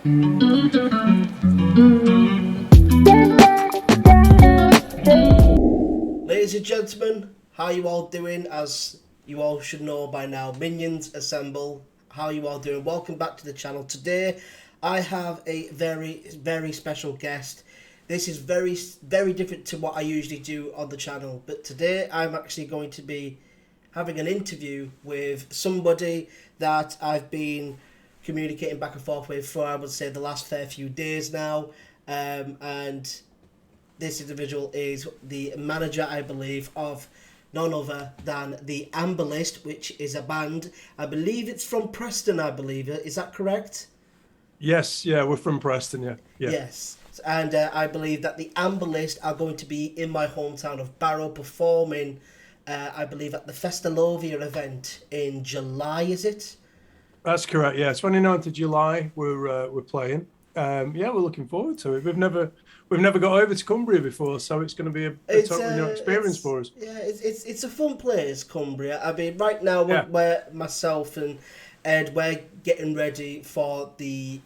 Ladies and gentlemen, how you all doing? As you all should know by now, minions assemble. How you all doing? Welcome back to the channel. Today, I have a very special guest. This is very different to what I usually do on the channel. But today, I'm actually going to be having an interview with somebody that I've been communicating back and forth with for, I would say, the last fair few days now. And this individual is the manager, I believe, of none other than the Amber List, which is a band. I believe it's from Preston, I believe. Is that correct? Yes, yeah, we're from Preston, yeah. Yes. And I believe that the Amber List are going to be in my hometown of Barrow performing, I believe, at the Festalovia event in July, is it? That's correct, yeah. 29th of July, we're playing. Yeah, we're looking forward to it. We've never got over to Cumbria before, so it's going to be a totally new experience for us. Yeah, it's a fun place, Cumbria. I mean, right now Yeah. we're myself and Ed, we're getting ready for the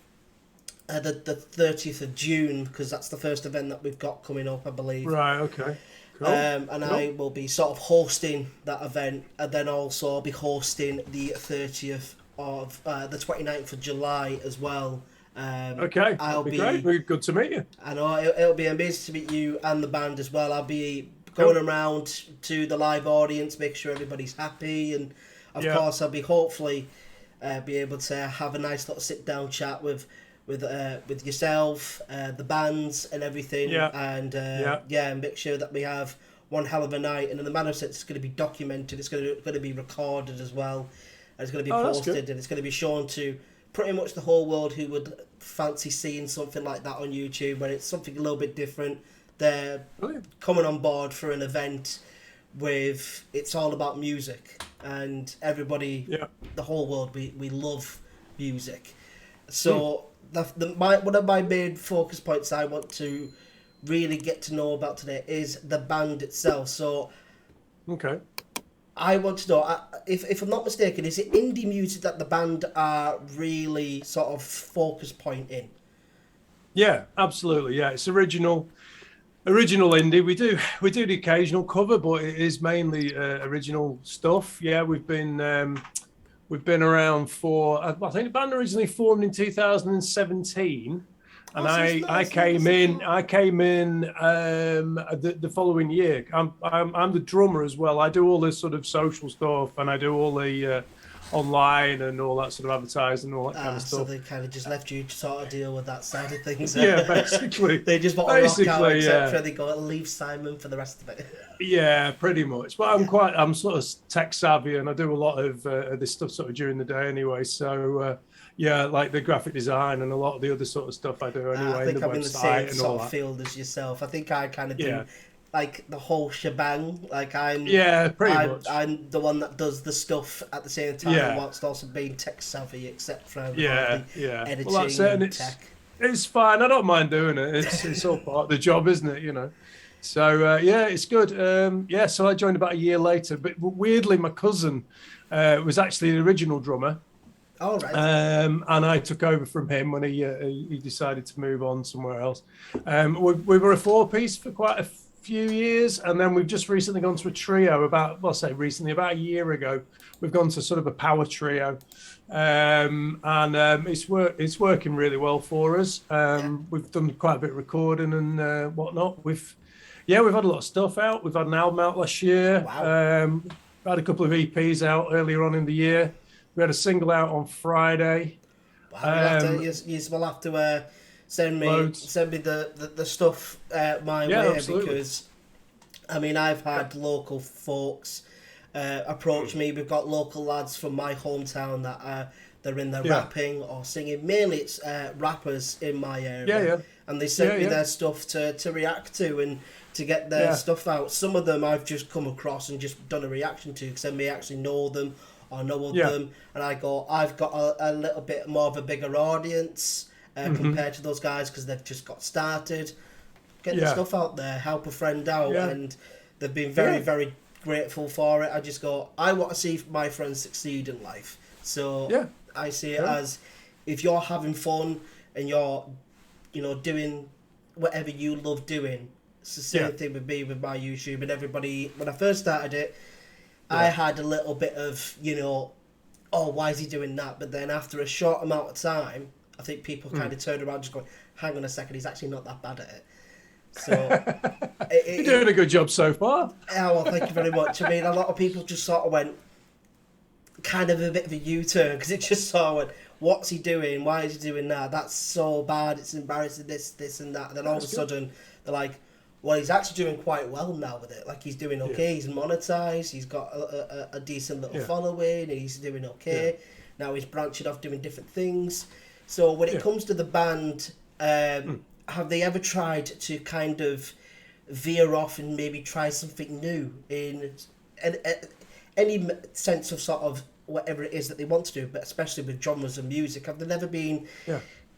30th of June, because that's the first event that we've got coming up, I believe. Right, okay. Cool. And Cool. I will be sort of hosting that event, and then also I'll be hosting the 30th of the 29th of July as well. Okay, I'll that'd be great. Very good to meet you. I know it'll be amazing to meet you and the band as well. I'll be going around to the live audience, make sure everybody's happy, and of course I'll be hopefully be able to have a nice little sit down chat with yourself, the bands and everything, and and make sure that we have one hell of a night. And in the manner sense, it's going to be documented, it's going to be recorded as well, and it's going to be posted, and it's going to be shown to pretty much the whole world who would fancy seeing something like that on YouTube, when it's something a little bit different. They're coming on board for an event with, it's all about music, and everybody, the whole world, we love music. So one of my main focus points I want to really get to know about today is the band itself. So I want to know, if I'm not mistaken, is it indie music that the band are really sort of focus point in? Yeah, absolutely. Yeah, it's original indie. We do the occasional cover, but it is mainly original stuff. Yeah, we've been around for, I think the band originally formed in 2017. And I came in the following year. I'm the drummer as well. I do all this sort of social stuff, and I do all the online and all that sort of advertising and all that kind of stuff. So they kind of just left you to sort of deal with that side of things. Yeah, basically. They just want to rock out, except for they go leave Simon for the rest of it. Yeah, pretty much. But I'm sort of tech savvy, and I do a lot of this stuff sort of during the day anyway. So yeah, like the graphic design and a lot of the other sort of stuff I do anyway. I think I'm in the same sort of that. field as yourself. I think I kind of do like the whole shebang. Like I'm much. I'm the one that does the stuff at the same time, whilst also being tech savvy, except for the editing, well, that's it, and tech. It's fine. I don't mind doing it. It's all part of the job, isn't it? You know. So yeah, it's good. So I joined about a year later, but weirdly, my cousin was actually the original drummer. Oh, right. And I took over from him when he decided to move on somewhere else. We were a four-piece for quite a few years, and then we've just recently gone to a trio. About a year ago, we've gone to sort of a power trio, and it's working really well for us. We've done quite a bit of recording and whatnot. We've had a lot of stuff out. We've had an album out last year. Wow. Had a couple of EPs out earlier on in the year. We had a single out on Friday. Wow, you will have to send me the stuff my way, absolutely. Because I mean, I've had local folks approach me. We've got local lads from my hometown that they're in there rapping or singing. Mainly it's rappers in my area, and they sent me their stuff to react to and to get their stuff out. Some of them I've just come across and just done a reaction to because I may actually know them or know of them, and I've got a little bit more of a bigger audience compared to those guys because they've just got started. Get the stuff out there, help a friend out, and they've been very grateful for it. I want to see my friends succeed in life, so I see it as if you're having fun and you're, doing whatever you love doing. It's the same thing with me with my YouTube and everybody. When I first started it, I had a little bit of, oh, why is he doing that? But then after a short amount of time, I think people kind of turned around just going, hang on a second, he's actually not that bad at it. So you're doing a good job so far. Yeah, well, thank you very much. I mean, a lot of people just sort of went kind of a bit of a U-turn because it just sort of went, what's he doing? Why is he doing that? That's so bad. It's embarrassing, this and that. And then all of a sudden, they're like, well, he's actually doing quite well now with it. Like, he's doing okay. He's monetized. He's got a decent little following. He's doing okay. Now he's branching off doing different things. So when it comes to the band, have they ever tried to kind of veer off and maybe try something new in any sense of sort of whatever it is that they want to do, but especially with genres of music? Have they never been,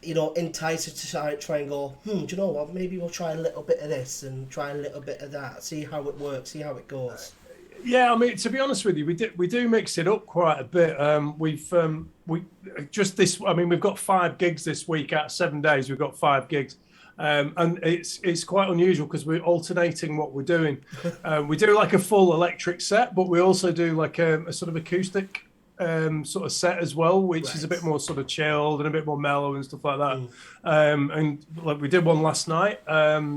enticed to try and go, do you know what, maybe we'll try a little bit of this and try a little bit of that, see how it works, see how it goes? Yeah, I mean, to be honest with you, we do mix it up quite a bit. We've got 5 gigs this week out of 7 days. We've got 5 gigs, and it's quite unusual because we're alternating what we're doing. We do like a full electric set, but we also do like a sort of acoustic sort of set as well, which is a bit more sort of chilled and a bit more mellow and stuff like that. And like we did one last night,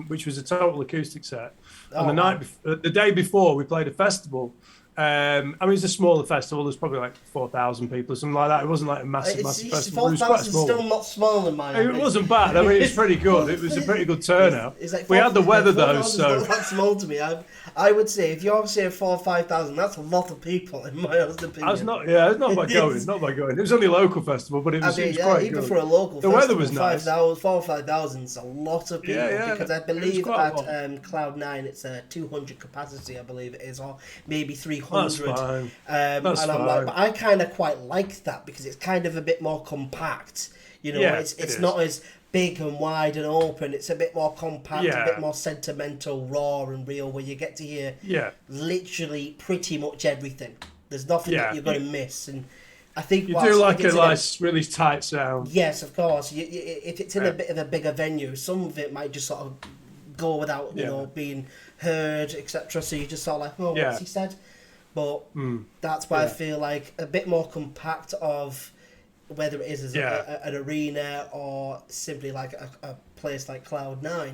which was a total acoustic set. And the day before, we played a festival. I mean, it's a smaller festival. There's probably like 4,000 people or something like that. It wasn't like a massive festival. 4,000 is still not small in my It wasn't bad. I mean, it's pretty good. It was a pretty good turnout. We had the weather though, so that's small to me. I would say if you're saying 4,000 or 5,000, that's a lot of people in my honest opinion. It's not by going. Not by going. It was only a local festival, but it was quite even good. For a local the festival, weather was nice. 4,000 or 5,000 is a lot of people because I believe at Cloud9 it's a 200 capacity, I believe it is, or maybe 300. That's fine. That's fine. But I kind of quite like that because it's kind of a bit more compact. It's not as big and wide and open. It's a bit more compact, a bit more sentimental, raw and real, where you get to hear literally pretty much everything. There's nothing that you're going to miss. And I think you do like a nice, really tight sound. Yes, of course. If it's in a bit of a bigger venue, some of it might just sort of go without being heard, etc. So you just sort of like, oh, what's he said? But that's why I feel like a bit more compact of whether it is as an arena or simply like a place like Cloud9.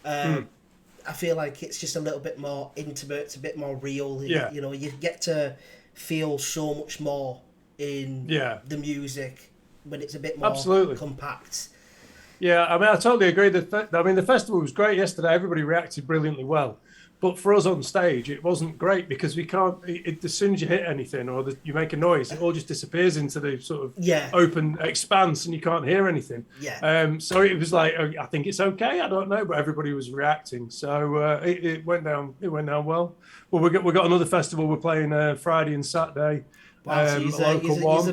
I feel like it's just a little bit more intimate, it's a bit more real. You get to feel so much more in the music when it's a bit more compact. Yeah, I mean, I totally agree. The festival was great yesterday. Everybody reacted brilliantly well. But for us on stage, it wasn't great because we can't. As soon as you hit anything or you make a noise, it all just disappears into the sort of open expanse, and you can't hear anything. So it was like, I think it's okay. I don't know, but everybody was reacting, so it went down. It went down well. Well, we got another festival. We're playing Friday and Saturday. Wow, so he's very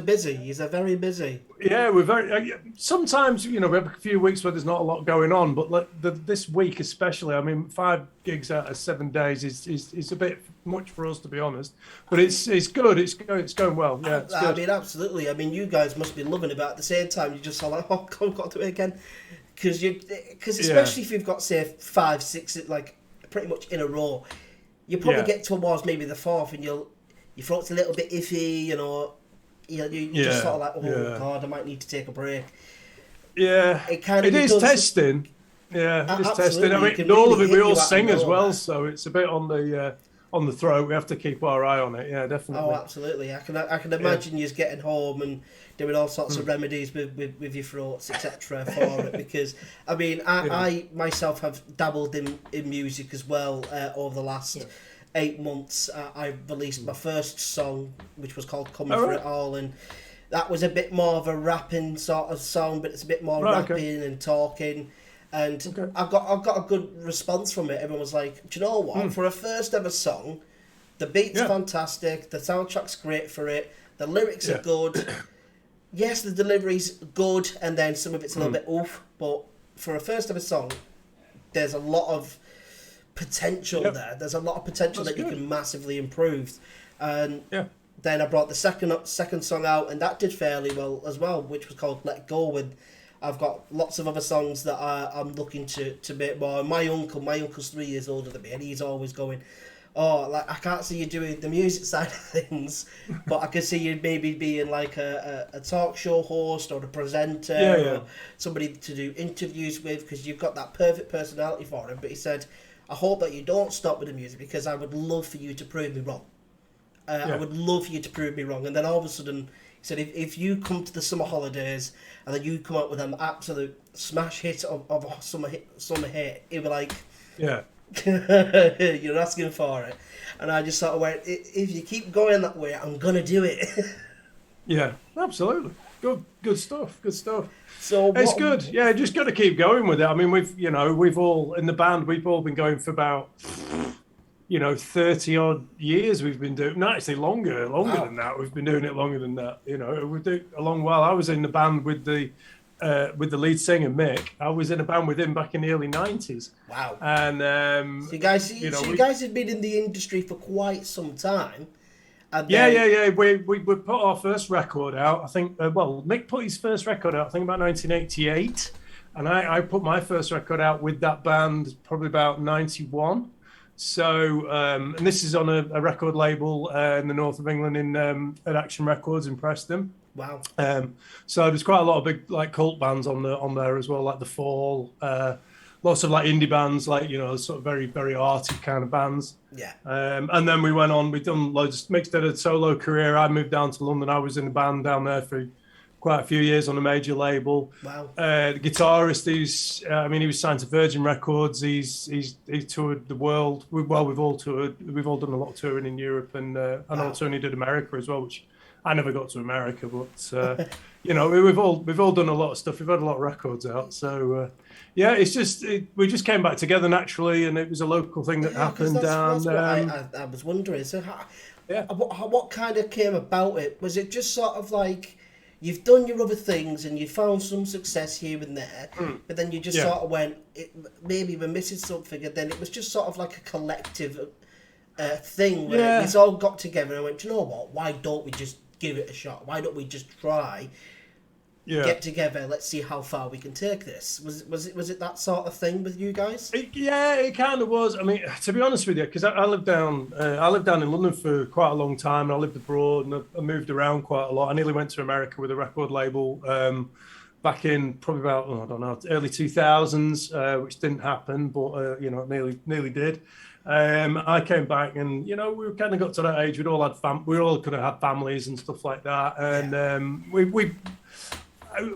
busy. Yeah, we're very. Sometimes we have a few weeks where there's not a lot going on, but this week especially, I mean, 5 gigs out of 7 days is a bit much for us, to be honest. But it's good. It's going well. Yeah, it's good. I mean, absolutely. I mean, you guys must be loving it, but at the same time, you just are like, oh, I've got to do it again, because especially if you've got say 5, 6 like pretty much in a row, you probably get towards maybe the 4th, and your throat's a little bit iffy, you just sort of like, God, I might need to take a break. Yeah, it is testing. Yeah, it's testing. I mean, all of it, we all sing as well, so it's a bit on the throat. We have to keep our eye on it. Yeah, definitely. Oh, absolutely. I can imagine you getting home and doing all sorts of remedies with your throats, etc. for it, because I mean, I myself have dabbled in music as well over the last 8 months. I released my first song, which was called Coming For It All, and that was a bit more of a rapping sort of song, but it's a bit more rapping and talking, and I've got a good response from it. Everyone was like, do you know what, for a first ever song, the beat's fantastic, the soundtrack's great for it, the lyrics are good, yes, the delivery's good, and then some of it's a little bit oof, but for a first ever song, there's a lot of potential there. There's a lot of potential that you can massively improve. And then I brought the second song out, and that did fairly well as well, which was called Let Go. And I've got lots of other songs that I'm looking to make more. My uncle's 3 years older than me, and he's always going, "Oh, like I can't see you doing the music side of things, but I can see you maybe being like a talk show host or a presenter or somebody to do interviews with, because you've got that perfect personality for him." But he said, "I hope that you don't stop with the music, because I would love for you to prove me wrong. I would love for you to prove me wrong." And then all of a sudden, he said, if you come to the summer holidays and then you come up with an absolute smash hit of a summer hit, he'd be like, yeah, you're asking for it. And I just sort of went, if you keep going that way, I'm going to do it. Yeah, absolutely. Good stuff. So it's good. Yeah, just got to keep going with it. I mean, we've all in the band, we've all been going for about 30 odd years. We've been doing, no, actually longer Wow. than that. We've been doing it longer than that. We do a long while. I was in the band with the lead singer Mick. I was in a band with him back in the early 90s. Wow. And so you guys have been in the industry for quite some time. And yeah. We put our first record out. I think. Mick put his first record out, I think, about 1988, and I put my first record out with that band probably about 91. So, and this is on a record label in the north of England at Action Records in Preston. Wow. So there's quite a lot of big like cult bands on there as well, like The Fall. Lots of like indie bands, like sort of very very arty kind of bands. Yeah. And then we've done loads. Mick did a solo career. I moved down to London. I was in a band down there for quite a few years on a major label. Wow. The guitarist, he was signed to Virgin Records. He toured the world. We've all toured. We've all done a lot of touring in Europe, and Wow. Tony did America as well, which I never got to America, but we've all done a lot of stuff. We've had a lot of records out, so it's just we just came back together naturally, and it was a local thing that happened. That's what I was wondering. So, what kind of came about it? Was it just sort of like, you've done your other things and you found some success here and there, but then you just sort of went, maybe we're missing something, and then it was just sort of like a collective thing where we all got together and went, "Do you know what? Why don't we just give it a shot? Why don't we just try? Get together. Let's see how far we can take this." Was it that sort of thing with you guys? It kind of was. I mean, to be honest with you, because I lived down in London for quite a long time, and I lived abroad, and I moved around quite a lot. I nearly went to America with a record label back in probably about early 2000s, which didn't happen, but nearly did. I came back, and we kind of got to that age. We all could have had families and stuff like that, and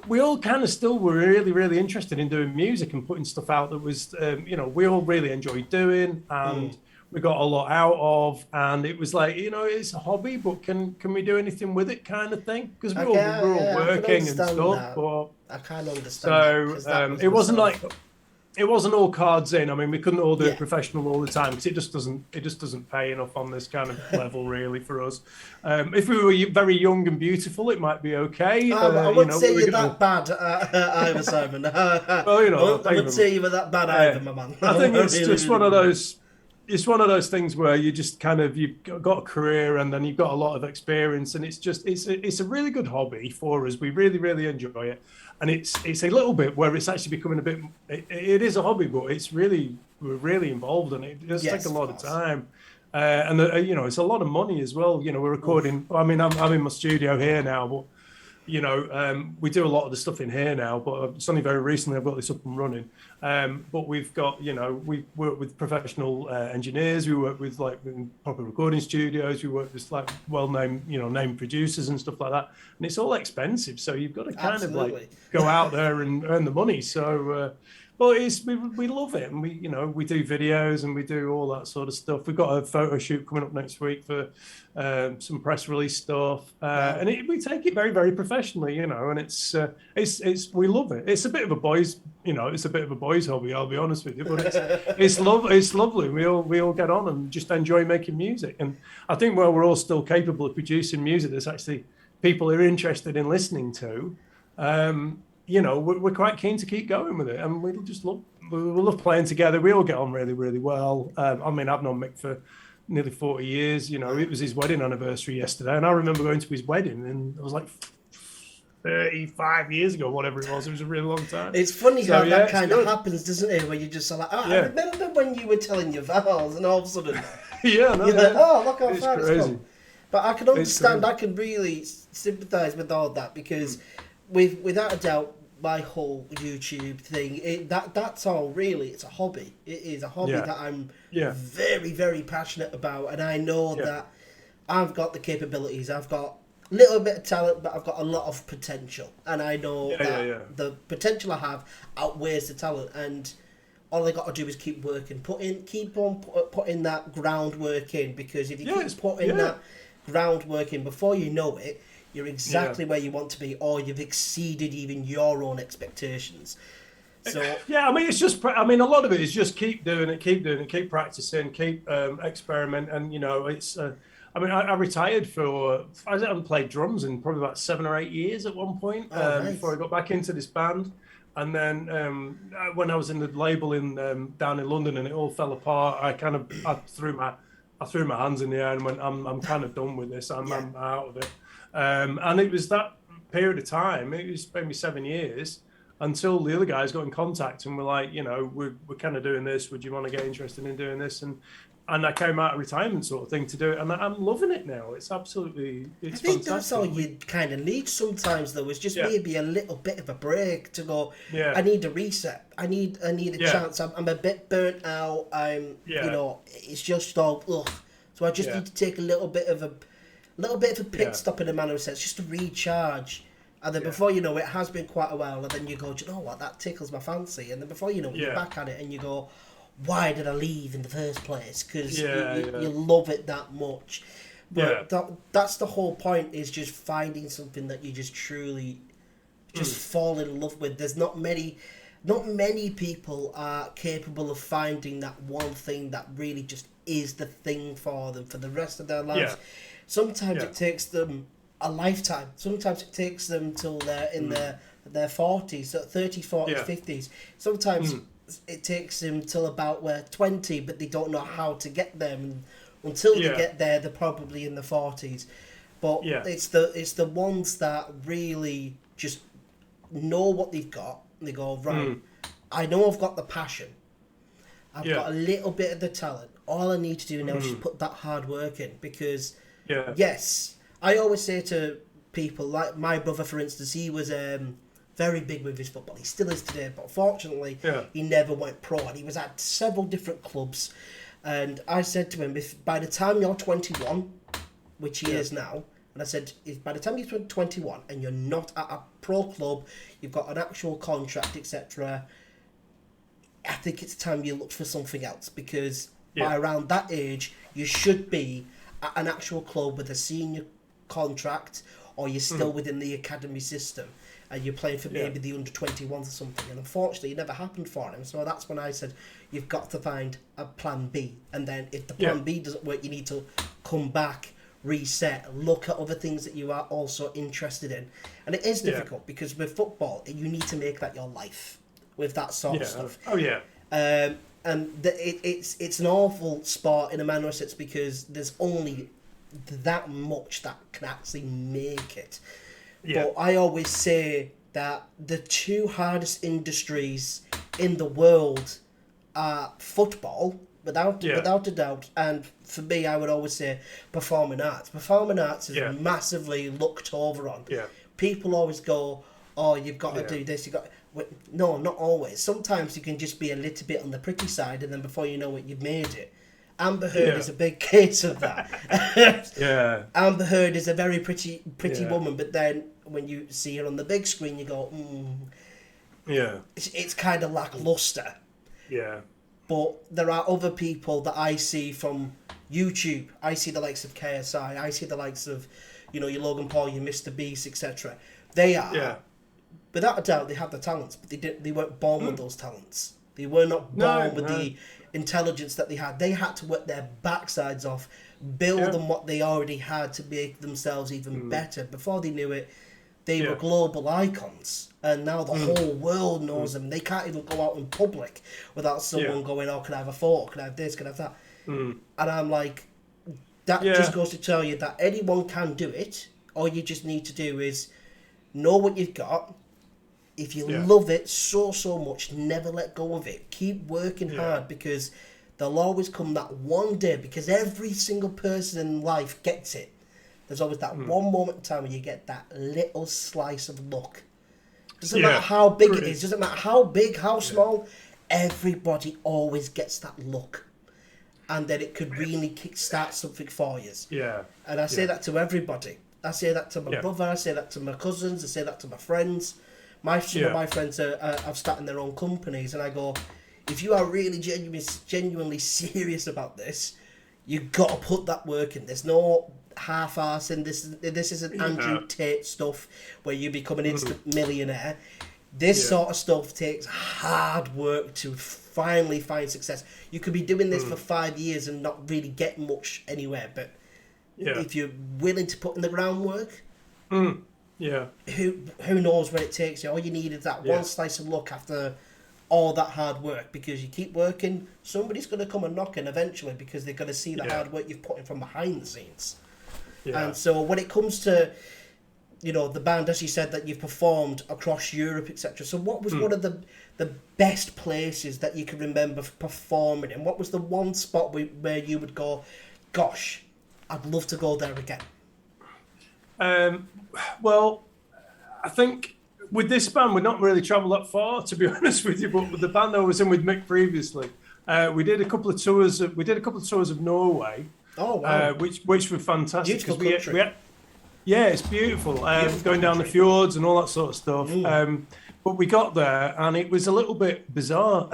we all kind of still were really, really interested in doing music and putting stuff out that was, we all really enjoyed doing, and we got a lot out of, and it was like, it's a hobby, but can we do anything with it, kind of thing? Because we're all working and stuff. That. But I kind of understand. So it wasn't like. It wasn't all cards in. I mean, we couldn't all do it professional all the time, because it just doesn't pay enough on this kind of level, really, for us. If we were very young and beautiful, it might be okay. I wouldn't say you're that bad, either, Simon. I wouldn't say you were that bad either, my man. I think it's just one of those. It's one of those things where you just you've got a career, and then you've got a lot of experience, and it's a really good hobby for us. We really, really enjoy it. And it's a little bit where it's actually becoming a bit. It is a hobby, but we're really involved in it. It does take a lot of time, and it's a lot of money as well. We're recording. I mean, I'm in my studio here now, but we do a lot of the stuff in here now. But it's only very recently I've got this up and running. But we've got we work with professional engineers. We work with proper recording studios. We work with well-named named producers and stuff like that. And it's all expensive, so you've got to kind of go out there and earn the money. So, but we love it, and we do videos and we do all that sort of stuff. We've got a photo shoot coming up next week for some press release stuff, and we take it very, very professionally, and it's we love it. It's a bit of a boys hobby, I'll be honest with you, but it's lovely. We all get on and just enjoy making music, and I think we're all still capable of producing music that's actually people are interested in listening to. We're quite keen to keep going with it, and we love playing together. We all get on really, really well. I mean, I've known Mick for nearly 40 years. It was his wedding anniversary yesterday, and I remember going to his wedding, and I was like, 35 years ago, whatever it was. It was a really long time. It's funny how that kind of happens, doesn't it? Where you just are like, oh, I remember when you were telling your vows, and all of a sudden, you're like, oh, look how far it's come. But I can understand, I can really sympathise with all that, because without a doubt, my whole YouTube thing, that's all really, it's a hobby. It is a hobby that I'm very, very passionate about, and I know that I've got the capabilities, I've got a little bit of talent, but I've got a lot of potential, and I know that the potential I have outweighs the talent, and all I got to do is keep working, keep on putting that groundwork in, because if you keep putting that groundwork in, before you know it, you're exactly where you want to be, or you've exceeded even your own expectations. So I mean, it's just, I mean, a lot of it is just keep doing it, keep practicing, keep experiment, and you know, it's. I mean, I retired I haven't played drums in probably about 7 or 8 years at one point before I got back into this band. And then when I was in the label down in London and it all fell apart, I threw my hands in the air and went, I'm kind of done with this. I'm out of it. And it was that period of time. It was maybe 7 years until the other guys got in contact and were like, you know, we're kind of doing this. Would you want to get interested in doing this? And I came out of retirement sort of thing to do it, and I'm loving it now. It's absolutely, it's fantastic. I think that's all you kind of need sometimes, though, is just maybe a little bit of a break to go, I need a reset. I need a chance. I'm a bit burnt out. You know, it's just all, ugh. So I just need to take a little bit of a pit stop in a manner of sense, just to recharge. And then before you know it has been quite a while, and then you go, do you know what, that tickles my fancy. And then before you know it, you're back at it, and you go, why did I leave in the first place? Because you love it that much. But that's the whole point, is just finding something that you just truly fall in love with. There's not many people are capable of finding that one thing that really just is the thing for them for the rest of their lives. Sometimes it takes them a lifetime. Sometimes it takes them till they're in their 40s, 30s, 40s, 50s. Sometimes it takes them till about 20, but they don't know how to get there. And until they get there, they're probably in the 40s. But it's the ones that really just know what they've got. And they go, right, I know I've got the passion. I've got a little bit of the talent. All I need to do now is just put that hard work in. Because, yes, I always say to people, like my brother, for instance, he was very big with his football. He still is today, but fortunately, he never went pro. And he was at several different clubs. And I said to him, if by the time you're 21, which he is now, and I said, if by the time you're 21 and you're not at a pro club, you've got an actual contract, etc., I think it's time you look for something else, because by around that age, you should be at an actual club with a senior contract, or you're still within the academy system, and you're playing for maybe the under-21s or something. And unfortunately, it never happened for him. So that's when I said, you've got to find a plan B. And then if the plan B doesn't work, you need to come back, reset, look at other things that you are also interested in. And it is difficult, because with football, you need to make that your life with that sort of stuff. And it's an awful sport in a manner of sense, because there's only that much that can actually make it. But I always say that the two hardest industries in the world are football, without a doubt, and for me, I would always say performing arts. Performing arts is massively looked over on. People always go, oh, you've got to do this, you've got... No, not always. Sometimes you can just be a little bit on the pretty side, and then before you know it, you've made it. Amber Heard is a big case of that. Amber Heard is a very pretty woman, but then when you see her on the big screen, you go, it's kind of lackluster. But there are other people that I see from YouTube. I see the likes of KSI. I see the likes of, your Logan Paul, your Mr. Beast, etc. They are, without a doubt, they have the talents, but they weren't born with those talents. They were not born with the intelligence that they had. They had to work their backsides off, build on what they already had to make themselves even better. Before they knew it, they were global icons, and now the whole world knows them. They can't even go out in public without someone going, oh, can I have a photo, can I have this, can I have that? And I'm like, that just goes to tell you that anyone can do it. All you just need to do is know what you've got. If you love it so much, never let go of it. Keep working hard, because there'll always come that one day, because every single person in life gets it. There's always that one moment in time where you get that little slice of luck. Doesn't matter how big it is, doesn't matter how big, how small, everybody always gets that luck. And then it could really kickstart something for you. Yeah. And I say that to everybody. I say that to my brother, I say that to my cousins, I say that to my friends. Some of my friends have started their own companies, and I go, if you are really genuinely serious about this, you've got to put that work in. There's no half-arsing. This isn't Andrew Tate stuff where you become an instant millionaire. This sort of stuff takes hard work to finally find success. You could be doing this for 5 years and not really get much anywhere, but if you're willing to put in the groundwork, who knows where it takes you. All you need is that one slice of luck after all that hard work, because you keep working, somebody's going to come and knocking eventually, because they're going to see the hard work you've put in from behind the scenes. And so when it comes to, you know, the band, as you said, that you've performed across Europe, etc. So what was one of the best places that you can remember performing in? What was the one spot where you would go, gosh, I'd love to go there again? Well, I think with this band, we've not really travelled that far, to be honest with you. But with the band I was in with Mick previously, we did a couple of tours. We did a couple of tours of Norway. Oh wow! Which were fantastic. Beautiful country. It's beautiful. Going down the fjords and all that sort of stuff. But we got there, and it was a little bit bizarre.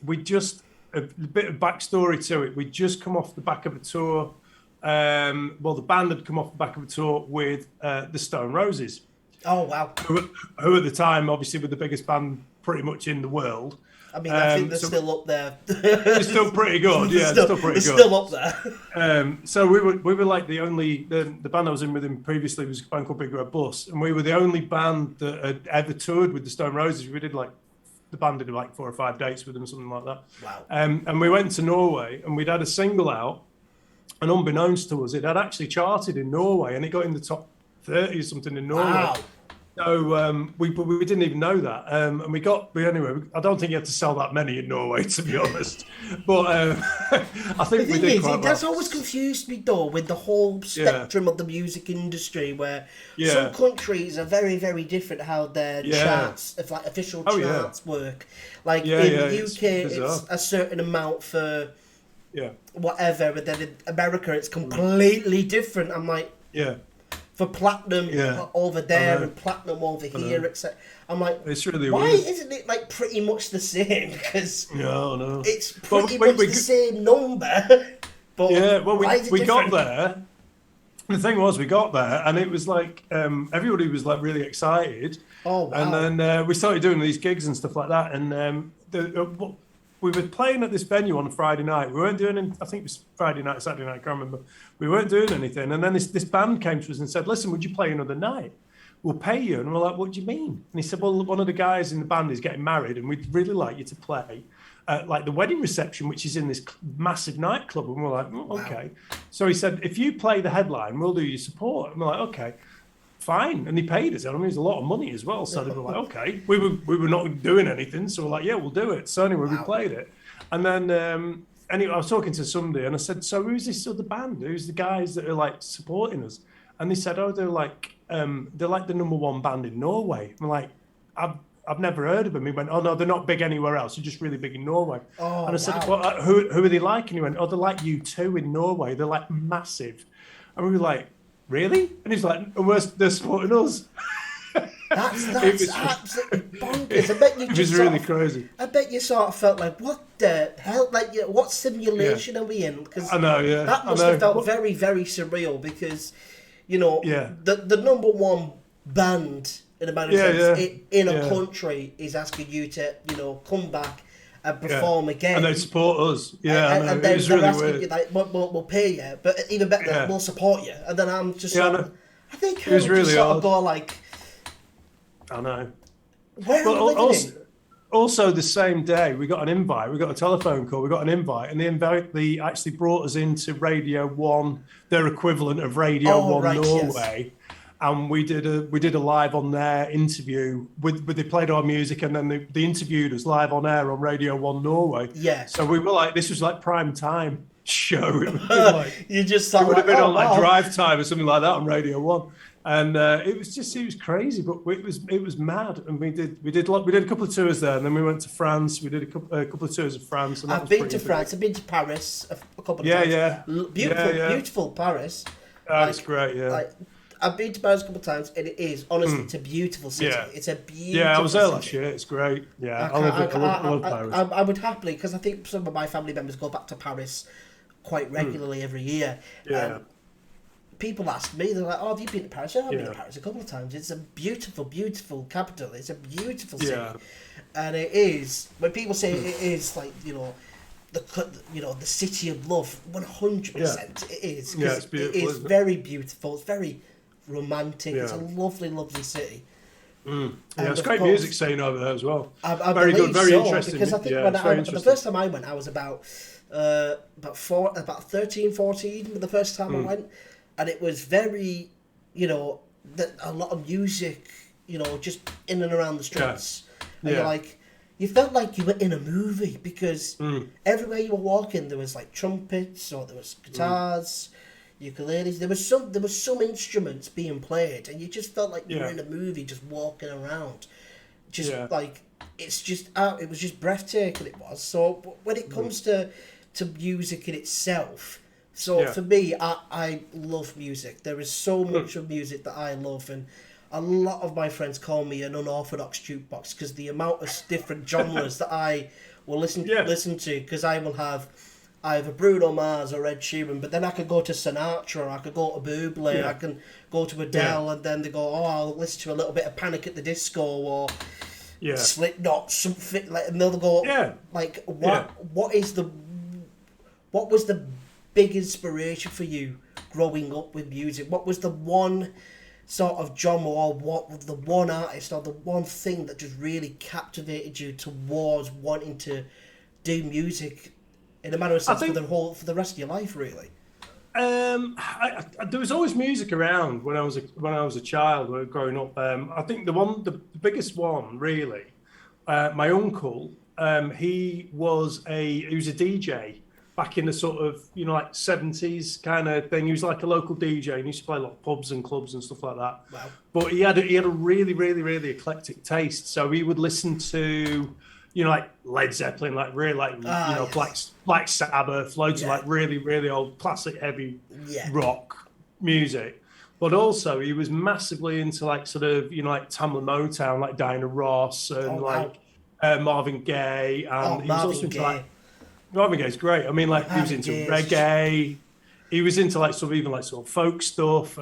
We just a bit of backstory to it. We'd just come off the back of a tour. The band had come off the back of a tour with the Stone Roses. Oh, wow. Who at the time, obviously, were the biggest band pretty much in the world. I mean, I think they're still up there. They're still pretty good, yeah. They're still pretty good. Still up there. So we were like the only... The band I was in with him previously was a band called Big Red Bus, and we were the only band that had ever toured with the Stone Roses. We did the band did 4 or 5 dates with them, something like that. Wow. And we went to Norway, and we'd had a single out, and unbeknownst to us, it had actually charted in Norway, and it got in the top 30 or something in Norway. Wow. So we didn't even know that, and anyway. I don't think you had to sell that many in Norway, to be honest. But I think we did quite well. That's always confused me though, with the whole spectrum of the music industry, where some countries are very, very different how their charts, official charts work. Like in the UK, it's a certain amount for whatever, but then in America, it's completely different. I'm like, for platinum over there and platinum over here, etc. I'm like, it's really why weird. isn't it like pretty much the same? Because no, it's pretty much the same number. But we got there. The thing was, we got there, and it was like everybody was like really excited. Oh wow! And then we started doing these gigs and stuff like that, and we were playing at this venue on a Friday night. We weren't doing any, I think it was Friday night, Saturday night, I can't remember. We weren't doing anything. And then this band came to us and said, listen, would you play another night? We'll pay you. And we're like, what do you mean? And he said, well, one of the guys in the band is getting married, and we'd really like you to play the wedding reception, which is in this massive nightclub. And we're like, okay. Wow. So he said, if you play the headline, we'll do your support. And we're like, okay. Fine, and he paid us. I mean, it was a lot of money as well. So they were like, okay, we were not doing anything, so we're like, yeah, we'll do it. So anyway, we played it, and then anyway, I was talking to somebody, and I said, so who's this other band? Who's the guys that are like supporting us? And they said, oh, they're like the #1 band in Norway. I'm like, I've never heard of them. He went, oh no, they're not big anywhere else. They're just really big in Norway. Oh, and I said, well, who are they like? And he went, oh, they're like U2 in Norway. They're like massive. And we were like, really? And he's like, they're supporting us. That's absolutely bonkers. I bet you just it was really crazy. I bet you sort of felt like, what the hell? Like, what simulation are we in? Because I know, yeah. That must have felt very, very surreal, because, the #1 band in America in a country is asking you to, come back and perform again. And they support us. Yeah, and it was really weird. You, like, we'll pay you, but even better, we'll support you. And then I'm just I think it was really sort of go like, I know. Where are we living? Also, the same day, we got an invite. We got a telephone call. We got an invite, and they actually brought us into Radio 1, their equivalent of Radio 1 Norway. Yes. and we did a live on air interview with they played our music, and then they interviewed us live on air on Radio 1 Norway. Yeah. So we were like, this was like prime time show. It would have been like, you just it would have been on like wow. drive time or something like that on Radio 1. And it was crazy, but it was mad. And we did a couple of tours there, and then we went to France. We did a couple of tours of France. And I've been to France. I've been to Paris a couple of times. Yeah. Beautiful Paris. That's great. Yeah. Like, I've been to Paris a couple of times, and it is honestly, it's a beautiful city. Yeah. It's a beautiful. Yeah, I was there city. last year. It's great. Yeah, I love Paris. I would happily, because I think some of my family members go back to Paris quite regularly every year. Yeah. People ask me, they're like, "Oh, have you been to Paris?" Yeah, I've been to Paris a couple of times. It's a beautiful, beautiful capital. It's a beautiful city, and it is. When people say it is like the city of love, 100%, it is. Yeah, it's beautiful. It is very beautiful. It's very romantic. Yeah. It's a lovely, lovely city. Yeah, it's great music scene over there as well. I very good, very so, interesting. Because I think the first time I went, I was about 13, 14 the first time I went, and it was very, a lot of music, just in and around the streets. And you're like, you felt like you were in a movie, because everywhere you were walking there was like trumpets, or there was guitars, ukuleles. There was some instruments being played, and you just felt like you were in a movie, just walking around. Like it was just breathtaking. It was. So when it comes to music in itself, for me, I love music. There is so much of music that I love, and a lot of my friends call me an unorthodox jukebox, because the amount of different genres that I will listen to, because I will have either Bruno Mars or Ed Sheeran, but then I could go to Sinatra, or I could go to Bublé, I can go to Adele, and then they go, oh, I'll listen to a little bit of Panic at the Disco, or Slipknot, something like, and they'll go, like, what was the big inspiration for you growing up with music? What was the one sort of genre, or what the one artist, or the one thing that just really captivated you towards wanting to do music in a manner of sense for the rest of your life, really? There was always music around when I was a child, growing up. I think the biggest one, really, my uncle. He was a DJ back in the sort of, like 70s kind of thing. He was like a local DJ, and he used to play a lot of pubs and clubs and stuff like that. Wow. But he had a really, really, really eclectic taste. So he would listen to, like Led Zeppelin, like really like, Black Sabbath, loads of like really, really old classic heavy rock music. But also he was massively into like sort of, like Tamla Motown, like Diana Ross, and Marvin Gaye. And he was also into like, Marvin Gaye's great. I mean, like, he was into reggae. He was into like sort of folk stuff,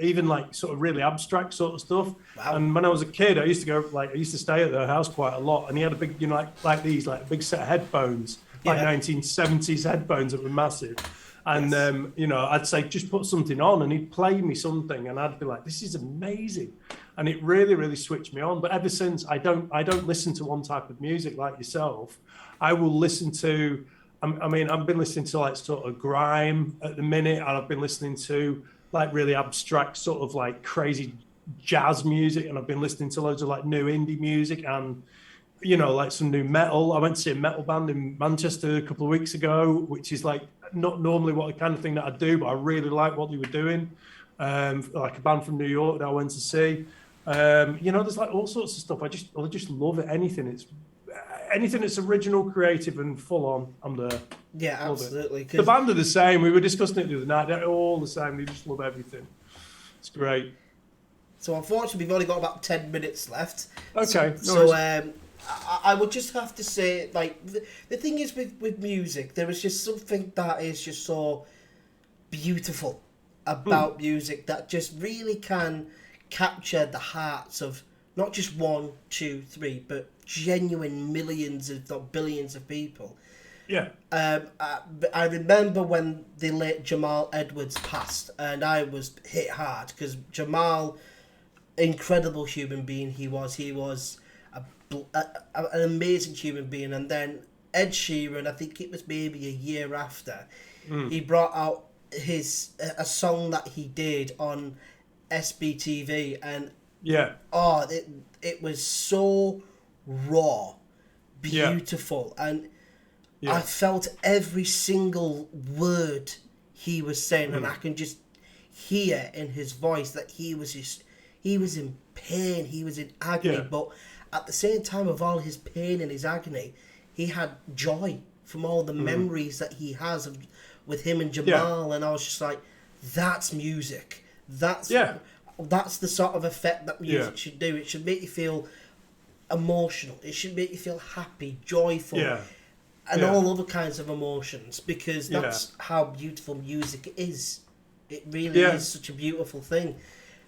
even like sort of really abstract sort of stuff. Wow. And when I was a kid, I used to stay at their house quite a lot. And he had a big, like these like big set of headphones, like 1970s headphones that were massive. And I'd say, just put something on, and he'd play me something, and I'd be like, this is amazing. And it really, really switched me on. But ever since, I don't listen to one type of music like yourself. I will listen to, I've been listening to like sort of grime at the minute, and I've been listening to like really abstract sort of like crazy jazz music, and I've been listening to loads of like new indie music, and like some new metal. I went to see a metal band in Manchester a couple of weeks ago, which is like not normally what the kind of thing that I do, but I really like what they were doing. Like a band from New York that I went to see. There's like all sorts of stuff. I just love it. Anything that's original, creative, and full on, I'm there. Yeah, absolutely. The band are the same. We were discussing it the other night. They're all the same. They just love everything. It's great. So unfortunately, we've only got about 10 minutes left. Okay. So I would just have to say, like, the thing is with music, there is just something that is just so beautiful about music that just really can capture the hearts of not just 1, 2, 3, but genuine millions, if not billions, of people. Yeah. I remember when the late Jamal Edwards passed, and I was hit hard, because Jamal, incredible human being he was. He was an amazing human being. And then Ed Sheeran, I think it was maybe a year after, he brought out a song that he did on SBTV, and Yeah. oh, it was so raw, beautiful, and I felt every single word he was saying, and I can just hear in his voice that he was in pain, he was in agony, but at the same time of all his pain and his agony, he had joy from all the memories that he has with him and Jamal, and I was just like, that's music. That's the sort of effect that music should do. It should make you feel emotional. It should make you feel happy, joyful, and all other kinds of emotions, because that's how beautiful music is. It really is such a beautiful thing.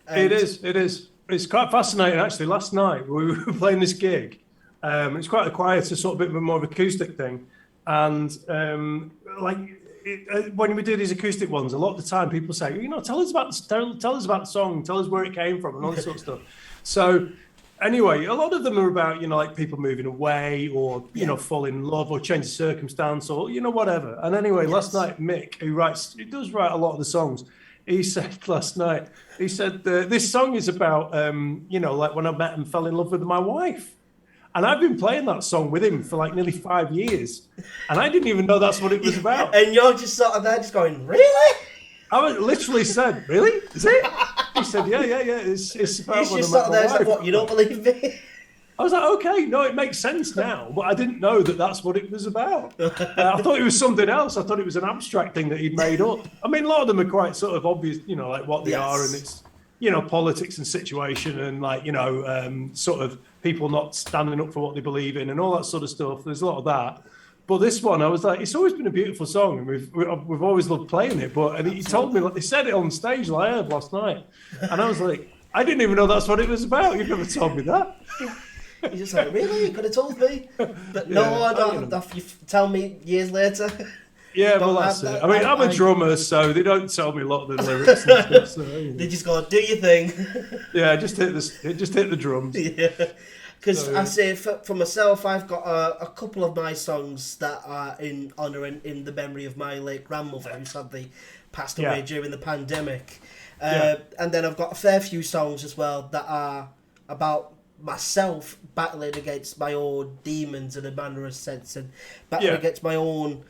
It is. It's quite fascinating, actually. Last night we were playing this gig. It's quite a quieter, sort of bit of a more of acoustic thing. And when we do these acoustic ones, a lot of the time people say, tell us about the song, tell us where it came from, and all this sort of stuff. So anyway, a lot of them are about, like people moving away, or, fall in love, or change of circumstance, or, whatever. And anyway, last night, Mick, who does write a lot of the songs, he said last night, this song is about, like when I met and fell in love with my wife. And I've been playing that song with him for like nearly 5 years. And I didn't even know that's what it was about. And you're just sort of there just going, really? I literally said, really? Is it? He said, yeah. It's about He's just sort of there, like, what, you don't believe me? I was like, okay, no, it makes sense now. But I didn't know that that's what it was about. I thought it was something else. I thought it was an abstract thing that he'd made up. I mean, a lot of them are quite sort of obvious, like what they are. And it's, politics and situation, and like, sort of people not standing up for what they believe in and all that sort of stuff. There's a lot of that. But this one, I was like, it's always been a beautiful song, and we've always loved playing it. But he told me, like, they said it on stage, like I heard last night, and I was like, I didn't even know that's what it was about. You've never told me that. You're just like, really? You could have told me. But no, I don't. You tell me years later. Yeah, well, that's it. I mean, I'm a drummer, so they don't tell me a lot of the lyrics and stuff. So, They just go, do your thing. Yeah, just hit the drums. Yeah. Because I say, for myself, I've got a couple of my songs that are in honour in the memory of my late grandmother, who sadly passed away during the pandemic. And then I've got a fair few songs as well that are about myself battling against my own demons in a manner of sense, and battling against my own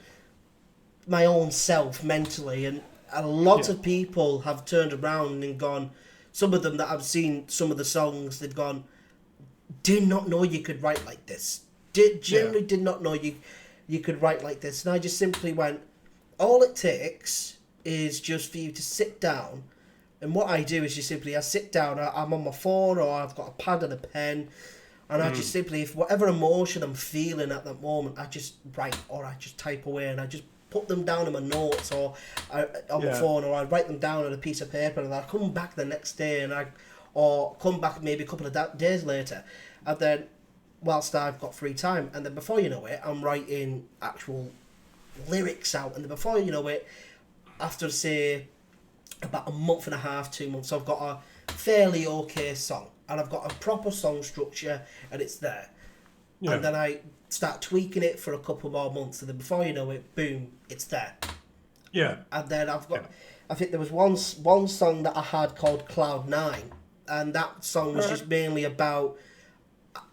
self mentally. And a lot of people have turned around and gone, some of them that I've seen some of the songs, they've gone, did not know you could write like this. Generally did not know you could write like this. And I just simply went, all it takes is just for you to sit down. And what I do is I sit down, I'm on my phone, or I've got a pad and a pen, and I just simply, if whatever emotion I'm feeling at that moment, I just write, or I just type away, and I just put them down in my notes, or on my phone, or I write them down on a piece of paper, and I come back the next day, or come back maybe a couple of days later, and then whilst I've got free time, and then before you know it, I'm writing actual lyrics out, and then before you know it, after say about a month and a half, 2 months, I've got a fairly okay song, and I've got a proper song structure, and it's there. And then I start tweaking it for a couple more months, and then before you know it, boom, it's there. And then I've got, I think there was one song that I had called Cloud 9, and that song was just mainly about,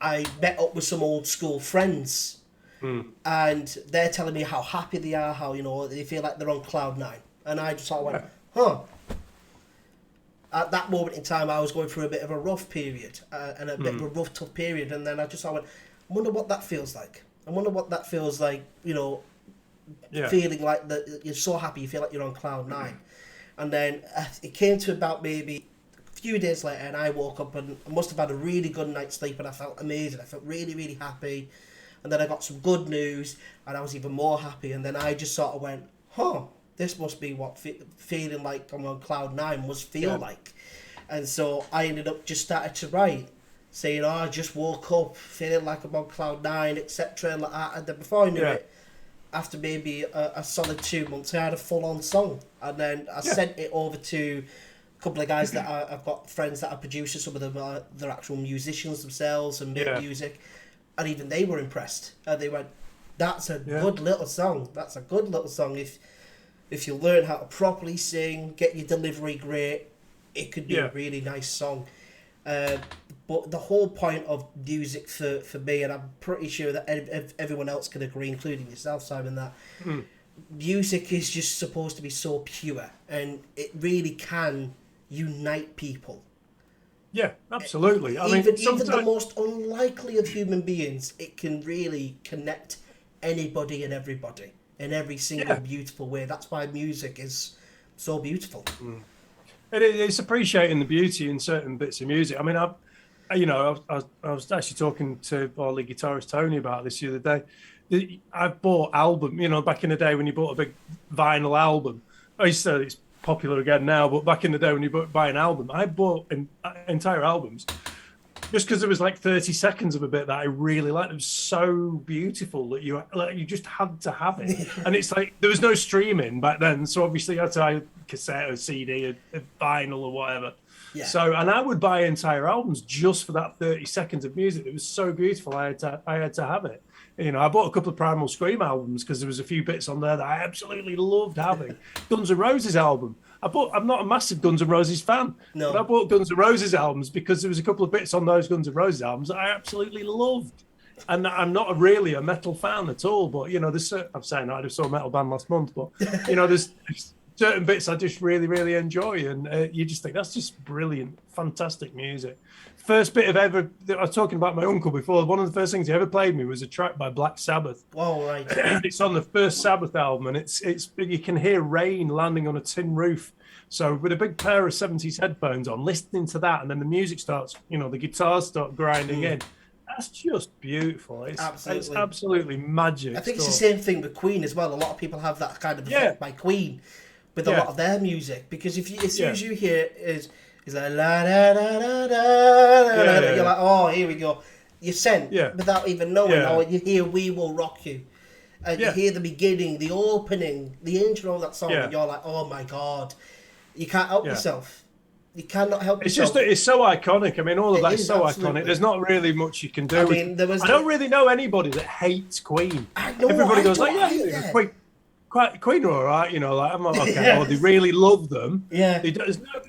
I met up with some old school friends, and they're telling me how happy they are, how, they feel like they're on Cloud 9. And I just sort of went, huh. At that moment in time, I was going through a bit of a rough period, and a bit of a rough, tough period, and then I just sort of went, I wonder what that feels like. I wonder what that feels like, feeling like that you're so happy, you feel like you're on Cloud 9. And then it came to about maybe a few days later, and I woke up, and I must have had a really good night's sleep, and I felt amazing. I felt really, really happy. And then I got some good news, and I was even more happy. And then I just sort of went, huh, this must be what feeling like I'm on Cloud 9 must feel like. And so I ended up just started to write, saying, I just woke up feeling like I'm on Cloud 9, etc. Like that. And then before I knew it, after maybe a solid 2 months, I had a full-on song. And then I sent it over to a couple of guys that I've got friends that are producers. Some of them are they're actual musicians themselves and make music. And even they were impressed. And they went, that's a good little song. That's a good little song. If you learn how to properly sing, get your delivery great, it could be a really nice song. But the whole point of music for me, and I'm pretty sure that everyone else can agree, including yourself, Simon, that music is just supposed to be so pure, and it really can unite people. Yeah, absolutely. Even the most unlikely of human beings, it can really connect anybody and everybody in every single beautiful way. That's why music is so beautiful. It's appreciating the beauty in certain bits of music. I mean, I was actually talking to our lead guitarist Tony about this the other day. I've bought album, back in the day when you bought a big vinyl album. I used to say it's popular again now, but back in the day when you buy an album, I bought entire albums just because there was like 30 seconds of a bit that I really liked. It was so beautiful that you just had to have it. And it's like there was no streaming back then, so obviously you had to have a cassette or CD or vinyl or whatever. Yeah. So, and I would buy entire albums just for that 30 seconds of music. It was so beautiful. I had to have it. I bought a couple of Primal Scream albums because there was a few bits on there that I absolutely loved having. Guns N' Roses album. I'm not a massive Guns N' Roses fan, but I bought Guns N' Roses albums because there was a couple of bits on those Guns N' Roses albums that I absolutely loved. And I'm not really a metal fan at all, but I'm saying I just saw a metal band last month, but there's certain bits I just really, really enjoy, and you just think that's just brilliant, fantastic music. First bit of ever, I was talking about my uncle before, one of the first things he ever played me was a track by Black Sabbath. Oh, right. It's on the first Sabbath album, and it's you can hear rain landing on a tin roof. So with a big pair of 70s headphones on, listening to that, and then the music starts, the guitars start grinding in. That's just beautiful. It's absolutely magic. I think it's the same thing with Queen as well. A lot of people have that kind of effect by Queen with a lot of their music, because as soon as you hear is like la da da da da, you're like, oh, here we go. You're sent without even knowing. Or you hear "We Will Rock You," and you hear the beginning, the opening, the intro of that song, and you're like, oh my god, you can't help yourself. You cannot help yourself. It's so iconic. I mean, all of that is so iconic. There's not really much you can do. I don't really know anybody that hates Queen. Everybody goes like, Queen are all right, I'm okay. Or they really love them. Yeah.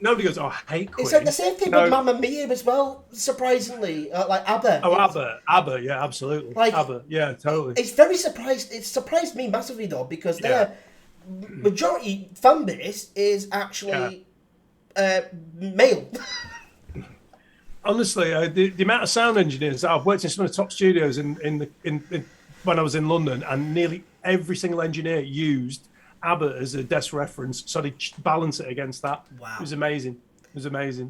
Nobody goes, oh, I hate Queen. It's like the same thing with Mamma Mia as well, surprisingly. Like ABBA. Oh, ABBA, yeah, absolutely. Like, ABBA, yeah, totally. It's very surprised. It surprised me massively, though, because their majority fan base is actually male. Honestly, the amount of sound engineers, I've worked in some of the top studios in when I was in London, and nearly every single engineer used ABBA as a desk reference, so they balance it against that. Wow. It was amazing.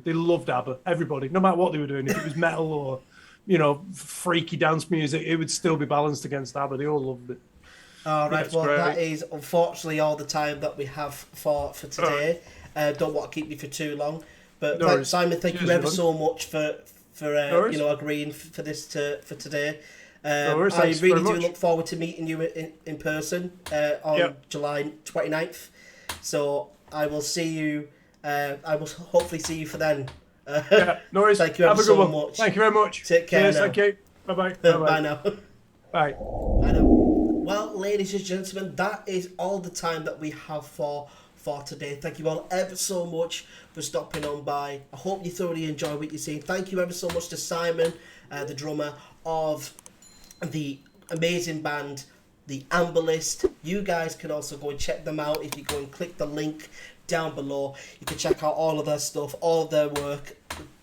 They loved ABBA. Everybody, no matter what they were doing, if it was metal or freaky dance music, it would still be balanced against ABBA. They all loved it. All right, well, that is unfortunately all the time that we have for today. Don't want to keep you for too long, but Simon, thank you ever so much for agreeing for this for today. I really do look forward to meeting you in person on July 29th. So I will see you. I will hopefully see you for then. No worries. Thank you ever so much. Thank you very much. Take care. Cheers, thank you. Bye-bye. Bye now. Bye. Bye now. Well, ladies and gentlemen, that is all the time that we have for today. Thank you all ever so much for stopping on by. I hope you thoroughly enjoy what you're seeing. Thank you ever so much to Simon, the drummer of the amazing band, the Amber List. You guys can also go and check them out if you go and click the link down below. You can check out all of their stuff, all of their work.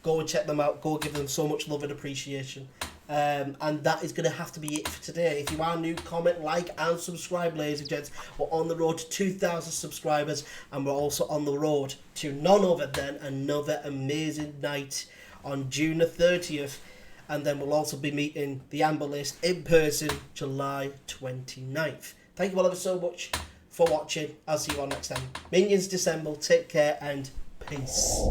Go and check them out. Go give them so much love and appreciation. And that is going to have to be it for today. If you are new, comment, like, and subscribe, ladies and gents. We're on the road to 2,000 subscribers, and we're also on the road to none other than another amazing night on June the 30th. And then we'll also be meeting the Amber List in person July 29th. Thank you all ever so much for watching. I'll see you all next time. Minions dissemble. Take care and peace.